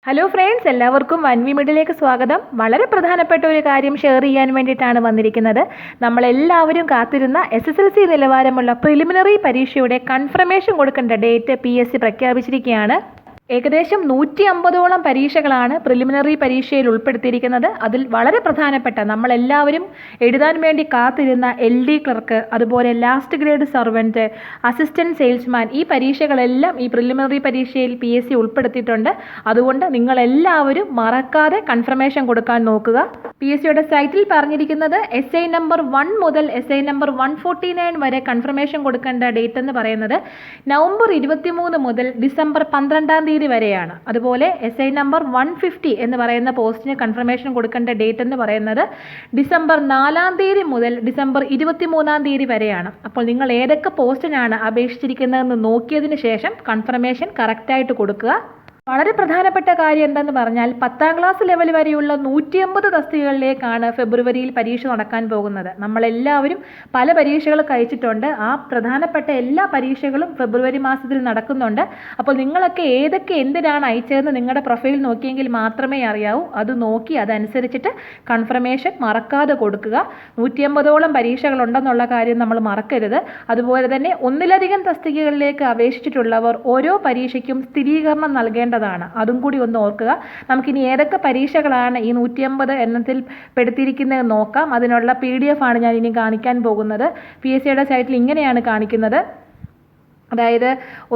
Hello friends, എല്ലാവർക്കും one V മിഡിലേക്ക് സ്വാഗതം. വളരെ പ്രധാനപ്പെട്ട ഒരു കാര്യം ഷെയർ ചെയ്യാൻ വേണ്ടിയിട്ടാണ് വന്നിരിക്കുന്നത്. നമ്മളെല്ലാവരും കാത്തിരുന്ന SSLC നിലവാരമുള്ള പ്രിലിമിനറി പരീക്ഷയുടെ കൺഫർമേഷൻ കൊടുക്കേണ്ട ഡേറ്റ് PSC പ്രഖ്യാപിച്ചിരിക്കുകയാണ്. ഏകദേശം 150ഓളം പരീക്ഷകളാണ് പ്രിലിമിനറി പരീക്ഷയിൽ ഉൾപ്പെടുത്തിയിരിക്കുന്നത്. അതിൽ വളരെ പ്രധാനപ്പെട്ട നമ്മളെല്ലാവരും എഴുതാൻ വേണ്ടി കാത്തിരുന്ന LD ക്ലർക്ക്, അതുപോലെ last grade servant, assistant salesman, ഈ പരീക്ഷകളെല്ലാം ഈ പ്രിലിമിനറി പരീക്ഷയിൽ PSC ഉൾപ്പെടുത്തിയിട്ടുണ്ട്. അതുകൊണ്ട് നിങ്ങളെല്ലാവരും മറക്കാതെ കൺഫർമേഷൻ കൊടുക്കാൻ നോക്കുക. PSCയുടെ സൈറ്റിൽ പറഞ്ഞിരിക്കുന്നത് SI നമ്പർ 1 മുതൽ SI നമ്പർ 149 വരെ കൺഫർമേഷൻ കൊടുക്കേണ്ട ഡേറ്റ് എന്ന് പറയുന്നത് നവംബർ 23 മുതൽ ഡിസംബർ 12 തീയതി വരെയാണ്. അതുപോലെ SI നമ്പർ 150 എന്ന് പറയുന്ന പോസ്റ്റിന് കൺഫർമേഷൻ കൊടുക്കേണ്ട ഡേറ്റ് എന്ന് പറയുന്നത് ഡിസംബർ 4 തീയതി മുതൽ ഡിസംബർ 23 തീയതി വരെയാണ്. അപ്പോൾ നിങ്ങൾ ഏതൊക്കെ പോസ്റ്റിനാണ് അപേക്ഷിച്ചിരിക്കുന്നതെന്ന് നോക്കിയതിന് ശേഷം കൺഫർമേഷൻ കറക്റ്റായിട്ട് കൊടുക്കുക. വളരെ പ്രധാനപ്പെട്ട കാര്യം എന്താണെന്ന് പറഞ്ഞാൽ 10ാം ക്ലാസ് ലെവൽ വരെയുള്ള 150 തസ്തികകളിലേക്കാണ് ഫെബ്രുവരിയിൽ പരീക്ഷ നടക്കാൻ പോകുന്നത്. നമ്മളെല്ലാവരും പല പരീക്ഷകൾ കഴിച്ചിട്ടുണ്ട്. ആ പ്രധാനപ്പെട്ട എല്ലാ പരീക്ഷകളും ഫെബ്രുവരി മാസത്തിൽ നടക്കുന്നുണ്ട്. അപ്പോൾ നിങ്ങളൊക്കെ ഏതൊക്കെ എന്തിനാണ് അയച്ചതെന്ന് നിങ്ങളുടെ പ്രൊഫൈൽ നോക്കിയെങ്കിൽ മാത്രമേ അറിയാവൂ. അത് നോക്കി അതനുസരിച്ചിട്ട് കൺഫർമേഷൻ മറക്കാതെ കൊടുക്കുക. 150ഓളം പരീക്ഷകളുണ്ടെന്നുള്ള കാര്യം നമ്മൾ മറക്കരുത്. അതുപോലെ തന്നെ ഒന്നിലധികം തസ്തികകളിലേക്ക് അപേക്ഷിച്ചിട്ടുള്ളവർ ഓരോ പരീക്ഷയ്ക്കും സ്ഥിരീകരണം നൽകേണ്ടതാണ്. അതും കൂടി ഒന്ന് ഓർക്കുക. നമുക്കിനി ഏതൊക്കെ പരീക്ഷകളാണ് ഈ 150 എണ്ണത്തിൽ പെടുത്തിയിരിക്കുന്നത് നോക്കാം. അതിനുള്ള PDF ആണ് ഞാൻ ഇനി കാണിക്കാൻ പോകുന്നത്. PSCയുടെ സൈറ്റിൽ ഇങ്ങനെയാണ് കാണിക്കുന്നത്. അതായത്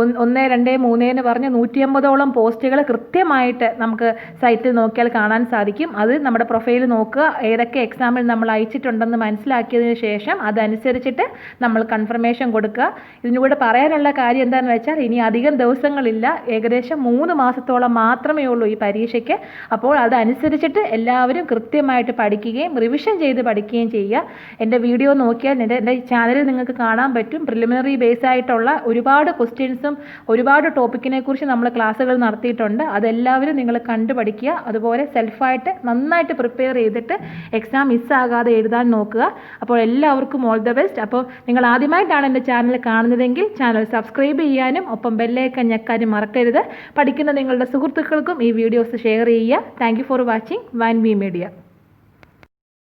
1, 2, 3 എന്ന് പറഞ്ഞ് 150ഓളം പോസ്റ്റുകൾ കൃത്യമായിട്ട് നമുക്ക് സൈറ്റിൽ നോക്കിയാൽ കാണാൻ സാധിക്കും. അത് നമ്മുടെ പ്രൊഫൈൽ നോക്കുക. ഏതൊക്കെ എക്സാമിൽ നമ്മൾ അയച്ചിട്ടുണ്ടെന്ന് മനസ്സിലാക്കിയതിന് ശേഷം അതനുസരിച്ചിട്ട് നമ്മൾ കൺഫർമേഷൻ കൊടുക്കുക. ഇതിലൂടെ പറയാനുള്ള കാര്യം എന്താണെന്ന് വെച്ചാൽ ഇനി അധികം ദിവസങ്ങളില്ല. ഏകദേശം 3 മാസത്തോളം മാത്രമേ ഉള്ളൂ ഈ പരീക്ഷയ്ക്ക്. അപ്പോൾ അതനുസരിച്ചിട്ട് എല്ലാവരും കൃത്യമായിട്ട് പഠിക്കുകയും റിവിഷൻ ചെയ്ത് പഠിക്കുകയും ചെയ്യുക. എൻ്റെ വീഡിയോ നോക്കിയാൽ എൻ്റെ ചാനലിൽ നിങ്ങൾക്ക് കാണാൻ പറ്റും. പ്രിലിമിനറി ബേസ് ആയിട്ടുള്ള ഒരുപാട് ക്വസ്റ്റ്യൻസും ഒരുപാട് ടോപ്പിക്കിനെ കുറിച്ച് നമ്മൾ ക്ലാസ്സുകൾ നടത്തിയിട്ടുണ്ട്. അതെല്ലാവരും നിങ്ങൾ കണ്ടു പഠിക്കുക. അതുപോലെ സെൽഫായിട്ട് നന്നായിട്ട് പ്രിപ്പയർ ചെയ്തിട്ട് എക്സാം മിസ്സാകാതെ എഴുതാൻ നോക്കുക. അപ്പോൾ എല്ലാവർക്കും ഓൾ ദ ബെസ്റ്റ്. അപ്പോൾ നിങ്ങൾ ആദ്യമായിട്ടാണ് എൻ്റെ ചാനൽ കാണുന്നതെങ്കിൽ ചാനൽ സബ്സ്ക്രൈബ് ചെയ്യാനും ഒപ്പം ബെല്ലൈക്കൺ ഞെക്കാനും മറക്കരുത്. പഠിക്കുന്ന നിങ്ങളുടെ സുഹൃത്തുക്കൾക്കും ഈ വീഡിയോസ് ഷെയർ ചെയ്യുക. Thank you for watching one V media.